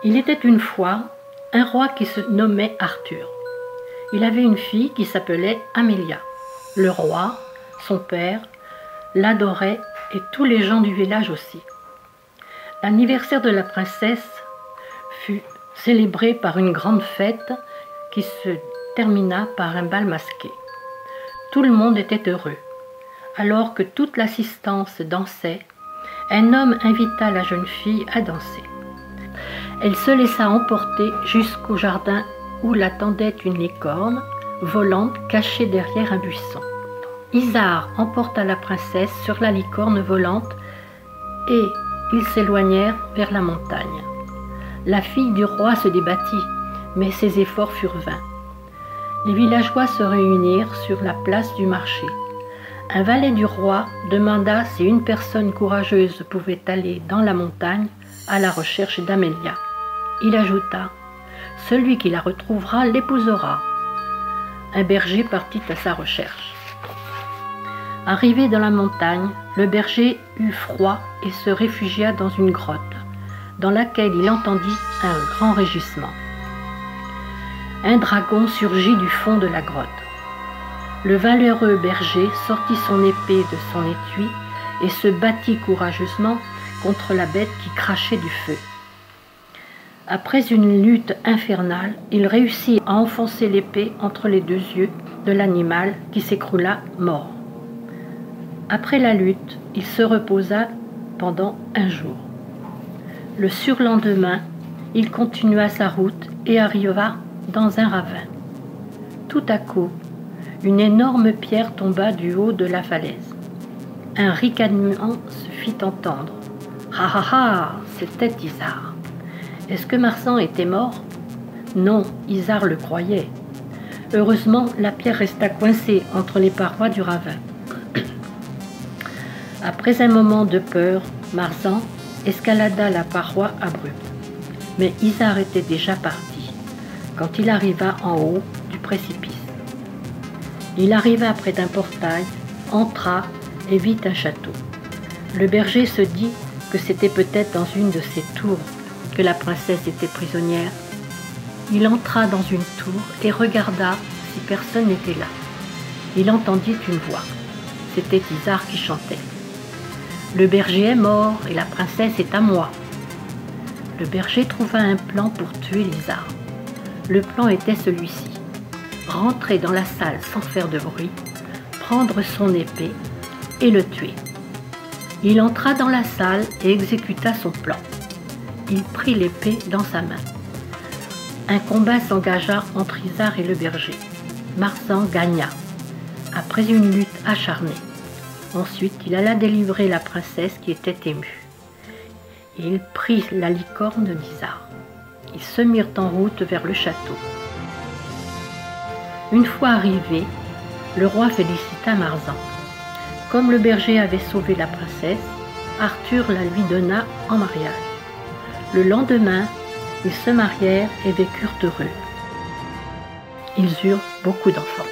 Il était une fois un roi qui se nommait Arthur. Il avait une fille qui s'appelait Amélia. Le roi, son père, l'adorait et tous les gens du village aussi. L'anniversaire de la princesse fut célébré par une grande fête qui se termina par un bal masqué. Tout le monde était heureux. Alors que toute l'assistance dansait, un homme invita la jeune fille à danser. Elle se laissa emporter jusqu'au jardin où l'attendait une licorne volante cachée derrière un buisson. Isard emporta la princesse sur la licorne volante et ils s'éloignèrent vers la montagne. La fille du roi se débattit, mais ses efforts furent vains. Les villageois se réunirent sur la place du marché. Un valet du roi demanda si une personne courageuse pouvait aller dans la montagne à la recherche d'Amélia. Il ajouta « Celui qui la retrouvera l'épousera ». Un berger partit à sa recherche. Arrivé dans la montagne, le berger eut froid et se réfugia dans une grotte, dans laquelle il entendit un grand rugissement. Un dragon surgit du fond de la grotte. Le valeureux berger sortit son épée de son étui et se battit courageusement contre la bête qui crachait du feu. Après une lutte infernale, il réussit à enfoncer l'épée entre les deux yeux de l'animal qui s'écroula mort. Après la lutte, il se reposa pendant un jour. Le surlendemain, il continua sa route et arriva dans un ravin. Tout à coup, une énorme pierre tomba du haut de la falaise. Un ricanement se fit entendre. « Ha ha ha !» c'était Isard. Est-ce que Marsan était mort? Non, Isard le croyait. Heureusement, la pierre resta coincée entre les parois du ravin. Après un moment de peur, Marsan escalada la paroi abrupte. Mais Isard était déjà parti quand il arriva en haut du précipice. Il arriva près d'un portail, entra et vit un château. Le berger se dit que c'était peut-être dans une de ces tours que la princesse était prisonnière. Il entra dans une tour et regarda si personne n'était là. Il entendit une voix. C'était Isard qui chantait. « Le berger est mort et la princesse est à moi. » Le berger trouva un plan pour tuer Isard. Le plan était celui-ci. Rentrer dans la salle sans faire de bruit, prendre son épée et le tuer. Il entra dans la salle et exécuta son plan. Il prit l'épée dans sa main. Un combat s'engagea entre Isard et le berger. Marsan gagna, après une lutte acharnée. Ensuite, il alla délivrer la princesse qui était émue. Il prit la licorne d'Isard. Ils se mirent en route vers le château. Une fois arrivé, le roi félicita Marsan. Comme le berger avait sauvé la princesse, Arthur la lui donna en mariage. Le lendemain, ils se marièrent et vécurent heureux. Ils eurent beaucoup d'enfants.